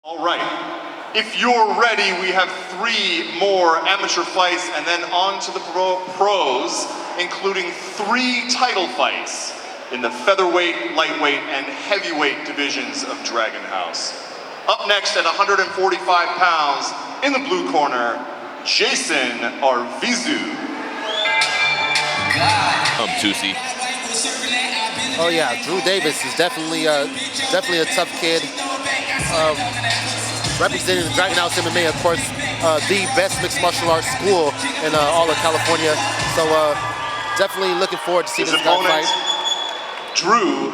All right, if you're ready, we have 3 more amateur fights and then on to the pros, including 3 title fights in the featherweight, lightweight, and heavyweight divisions of Dragon House. Up next at 145 pounds, in the blue corner, Jason Arvizu. Tusi. Oh yeah, Drew Davis is definitely a tough kid. Representing the Dragon House MMA, of course, the best mixed martial arts school in all of California. So definitely looking forward to seeing this guy fight. Drew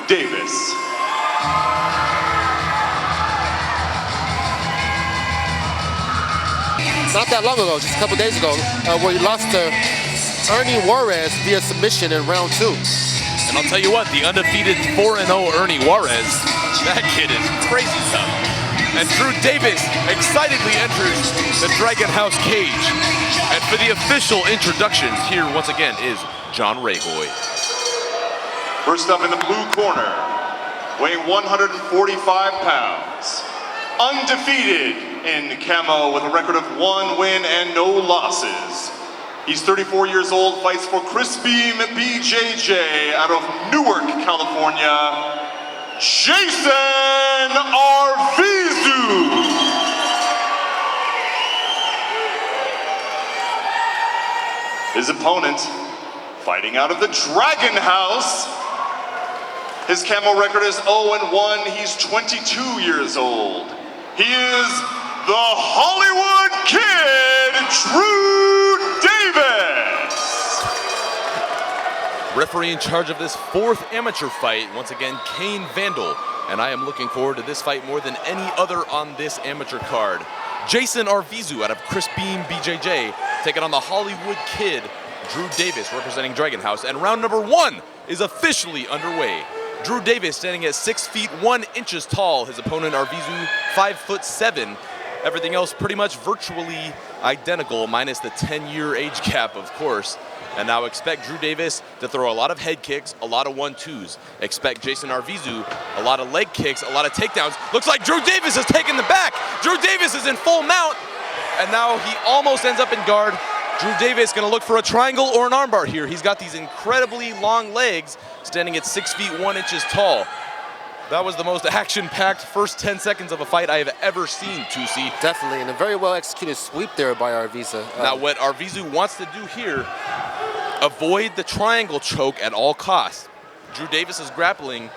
Davis. Not that long ago, just a couple days ago, where he lost to Ernie Juarez via submission in round 2. And I'll tell you what, the undefeated 4-0 Ernie Juarez, that kid is crazy tough. And Drew Davis excitedly enters the Dragon House cage. And for the official introductions, here once again is John Rahoy. First up in the blue corner, weighing 145 pounds, undefeated in camo with a record of 1 win and no losses. He's 34 years old, fights for Chris Beam BJJ out of Newark, California, Jason Arvizu. His opponent, fighting out of the Dragon House. His camo record is 0-1. He's 22 years old. He is the Hollywood Kid, Drew Davis. Referee in charge of this 4th amateur fight, once again, Kane Vandal. And I am looking forward to this fight more than any other on this amateur card. Jason Arvizu out of Chris Beam BJJ, taking on the Hollywood Kid, Drew Davis, representing Dragon House. And round number 1 is officially underway. Drew Davis standing at 6 feet 1 inches tall. His opponent Arvizu 5'7". Everything else pretty much virtually identical, minus the 10-year age gap, of course. And now expect Drew Davis to throw a lot of head kicks, a lot of 1-2s. Expect Jason Arvizu, a lot of leg kicks, a lot of takedowns. Looks like Drew Davis has taken the back. Drew Davis is in full mount, and now he almost ends up in guard. Drew Davis gonna look for a triangle or an armbar here. He's got these incredibly long legs, standing at 6 feet 1 inches tall. That was the most action-packed first 10 seconds of a fight I have ever seen, Tusi. Definitely, and a very well-executed sweep there by Arvizu. Now what Arvizu wants to do here, avoid the triangle choke at all costs. Drew Davis's grappling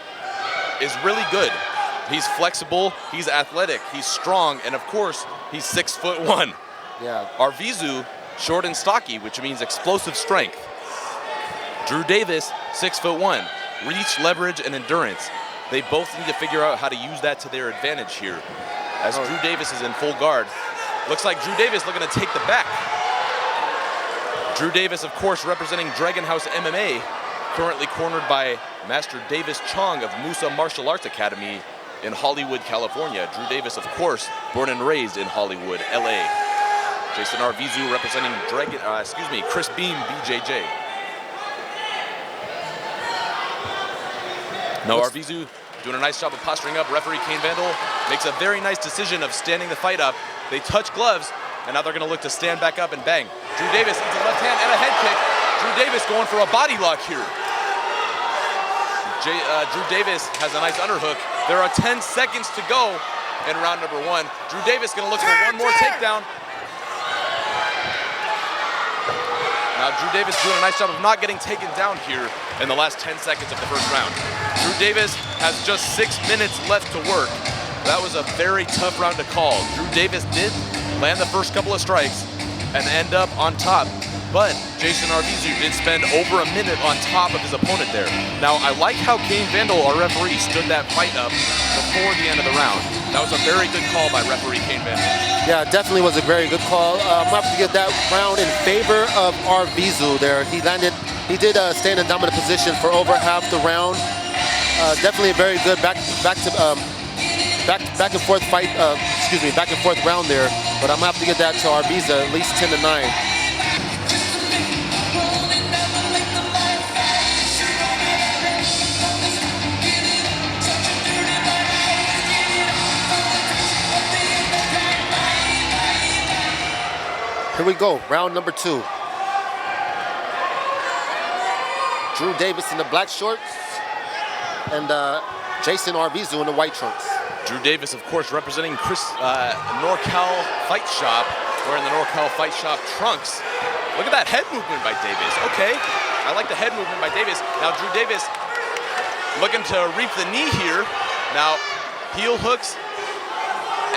is really good. He's flexible, he's athletic, he's strong, and of course, he's 6'1". Yeah. Arvizu, short and stocky, which means explosive strength. Drew Davis, 6'1", reach, leverage, and endurance. They both need to figure out how to use that to their advantage here. As Drew Davis is in full guard, looks like Drew Davis looking to take the back. Drew Davis, of course, representing Dragon House MMA, currently cornered by Master Davis Chong of Musa Martial Arts Academy in Hollywood, California. Drew Davis, of course, born and raised in Hollywood, LA. Jason Arvizu representing Chris Beam BJJ. Now Arvizu doing a nice job of posturing up. Referee Kane Vandal makes a very nice decision of standing the fight up. They touch gloves, and now they're gonna look to stand back up and bang. Drew Davis into the left hand and a head kick. Drew Davis going for a body lock here. Drew Davis has a nice underhook. There are 10 seconds to go in round number 1. Drew Davis gonna look for one more takedown. Now Drew Davis doing a nice job of not getting taken down here in the last 10 seconds of the first round. Drew Davis has just 6 minutes left to work. That was a very tough round to call. Drew Davis did land the first couple of strikes and end up on top, but Jason Arvizu did spend over a minute on top of his opponent there. Now, I like how Kane Vandal, our referee, stood that fight up before the end of the round. That was a very good call by referee Kane Vandal. Yeah, definitely was a very good call. I'm going to have to give that round in favor of Arvizu there. He did stay in a dominant position for over half the round. Definitely a very good back and forth fight, back and forth round there. But I'm gonna have to give that to Arvizu, at least 10-9. Here we go, round number 2. Drew Davis in the black shorts and Jason Arvizu in the white trunks. Drew Davis, of course, representing NorCal Fight Shop, wearing the NorCal Fight Shop trunks. Look at that head movement by Davis. Okay, I like the head movement by Davis. Now Drew Davis looking to reap the knee here. Now heel hooks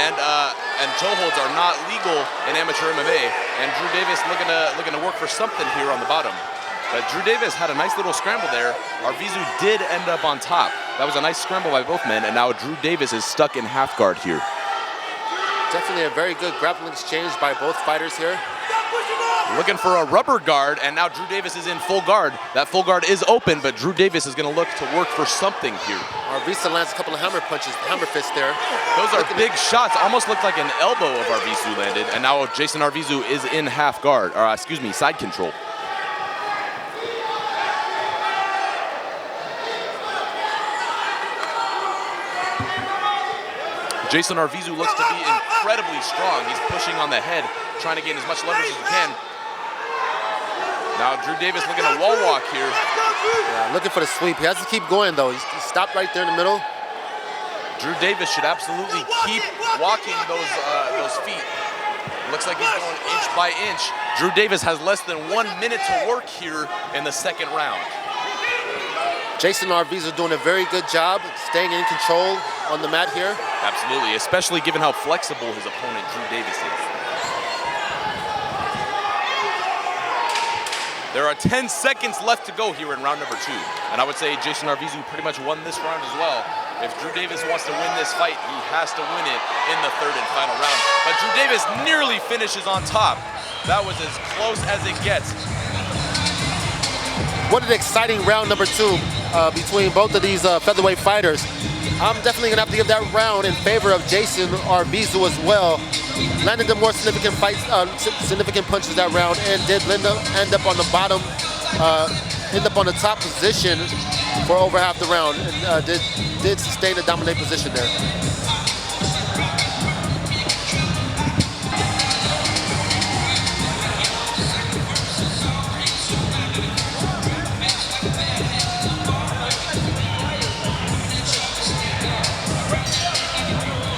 and toe holds are not legal in amateur MMA, and Drew Davis looking to work for something here on the bottom. But Drew Davis had a nice little scramble there. Arvizu did end up on top. That was a nice scramble by both men, and now Drew Davis is stuck in half guard here. Definitely a very good grappling exchange by both fighters here. Looking for a rubber guard, and now Drew Davis is in full guard. That full guard is open, but Drew Davis is going to look to work for something here. Arvizu lands a couple of hammer punches, hammer fists there. Those are big shots. Almost looked like an elbow of Arvizu landed, and now Jason Arvizu is in half guard, or excuse me, side control. Jason Arvizu looks to be incredibly strong. He's pushing on the head, trying to gain as much leverage as he can. Now Drew Davis looking to wall walk here. Yeah, looking for the sweep. He has to keep going though. He stopped right there in the middle. Drew Davis should absolutely keep walking those feet. Looks like he's going inch by inch. Drew Davis has less than 1 minute to work here in the second round. Jason Arvizu doing a very good job staying in control on the mat here. Absolutely, especially given how flexible his opponent Drew Davis is. There are 10 seconds left to go here in round number 2. And I would say Jason Arvizu pretty much won this round as well. If Drew Davis wants to win this fight, he has to win it in the third and final round. But Drew Davis nearly finishes on top. That was as close as it gets. What an exciting round number 2 between both of these featherweight fighters. I'm definitely gonna have to give that round in favor of Jason Arvizu as well. Landed the more significant significant punches that round, and did end up on the bottom, end up on the top position for over half the round, and did sustain a dominant position there.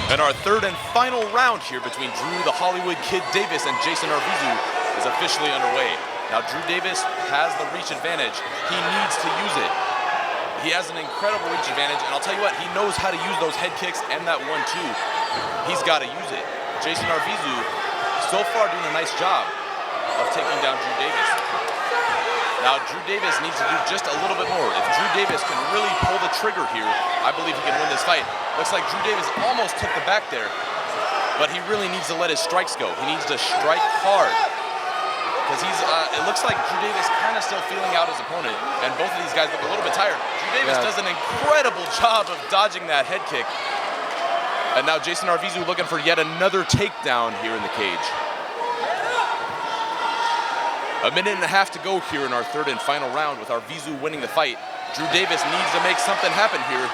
And our third and final round here between Drew the Hollywood Kid Davis and Jason Arvizu is officially underway. Now Drew Davis has the reach advantage. He needs to use it. He has an incredible reach advantage, and I'll tell you what, he knows how to use those head kicks and that 1-2. He's got to use it. Jason Arvizu so far doing a nice job of taking down Drew Davis. Now Drew Davis needs to do just a little bit more. If Drew Davis can really pull the trigger here, I believe he can win this fight. Looks like Drew Davis almost took the back there, but he really needs to let his strikes go. He needs to strike hard, because it looks like Drew Davis kind of still feeling out his opponent, and both of these guys look a little bit tired. Drew Davis does an incredible job of dodging that head kick. And now Jason Arvizu looking for yet another takedown here in the cage. A minute and a half to go here in our third and final round with Arvizu winning the fight. Drew Davis needs to make something happen here.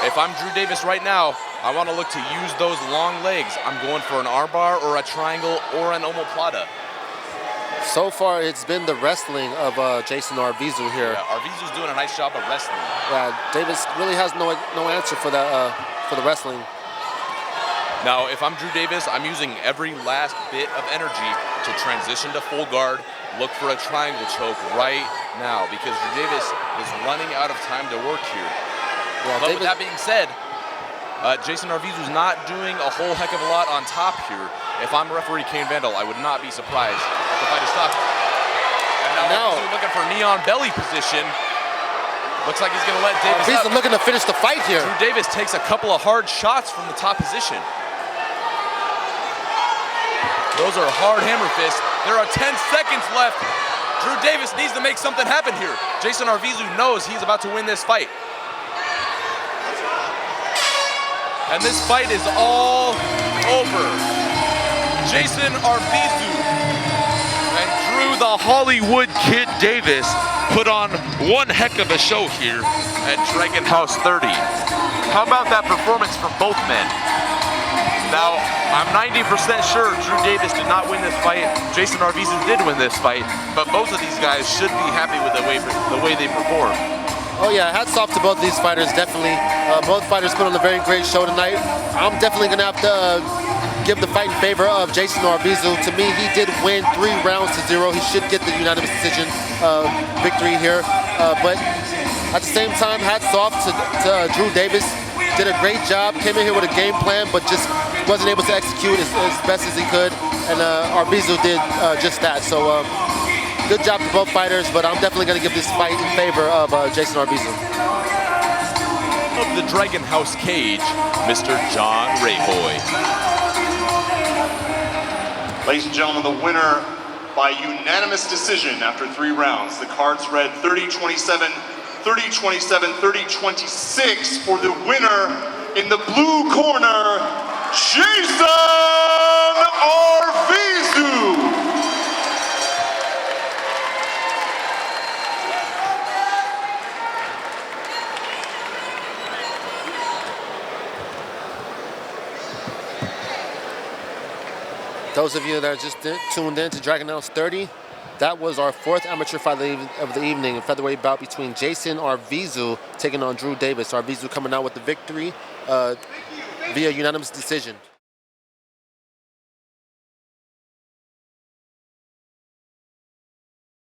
If I'm Drew Davis right now, I want to look to use those long legs. I'm going for an armbar or a triangle or an omoplata. So far, it's been the wrestling of Jason Arvizu here. Yeah, Arvizu's doing a nice job of wrestling. Yeah, Davis really has no answer for the wrestling. Now, if I'm Drew Davis, I'm using every last bit of energy to transition to full guard, look for a triangle choke right now, because Drew Davis is running out of time to work here. Yeah, but with that being said, Jason Arvizu's not doing a whole heck of a lot on top here. If I'm referee Kane Vandal, I would not be surprised if the fight is stopped. And now Arvizu looking for knee-on belly position. Looks like he's going to let Davis Arvizu looking to finish the fight here. Drew Davis takes a couple of hard shots from the top position. Those are hard hammer fists. There are 10 seconds left. Drew Davis needs to make something happen here. Jason Arvizu knows he's about to win this fight. And this fight is all over. Jason Arvizu and Drew the Hollywood Kid Davis put on one heck of a show here at Dragon House 30. How about that performance from both men? Now, I'm 90% sure Drew Davis did not win this fight. Jason Arvizu did win this fight, but both of these guys should be happy with the way they performed. Oh yeah, hats off to both of these fighters, definitely. Both fighters put on a very great show tonight. I'm definitely gonna have to give the fight in favor of Jason Arvizu. To me, he did win 3 rounds to 0. He should get the unanimous decision victory here. But at the same time, hats off to Drew Davis. Did a great job, came in here with a game plan, but just wasn't able to execute as best as he could. And Arvizu did just that. So good job to both fighters, but I'm definitely going to give this fight in favor of Jason Arvizu. Of the Dragon House cage, Mr. John Rahoy. Ladies and gentlemen, the winner by unanimous decision after 3 rounds. The cards read 30-27, 30-27, 30-26 for the winner in the blue corner, Jason Arvizu. Those of you that are just tuned in to Dragon House 30, that was our 4th amateur fight of the evening, a featherweight bout between Jason Arvizu taking on Drew Davis. Arvizu coming out with the victory via unanimous decision.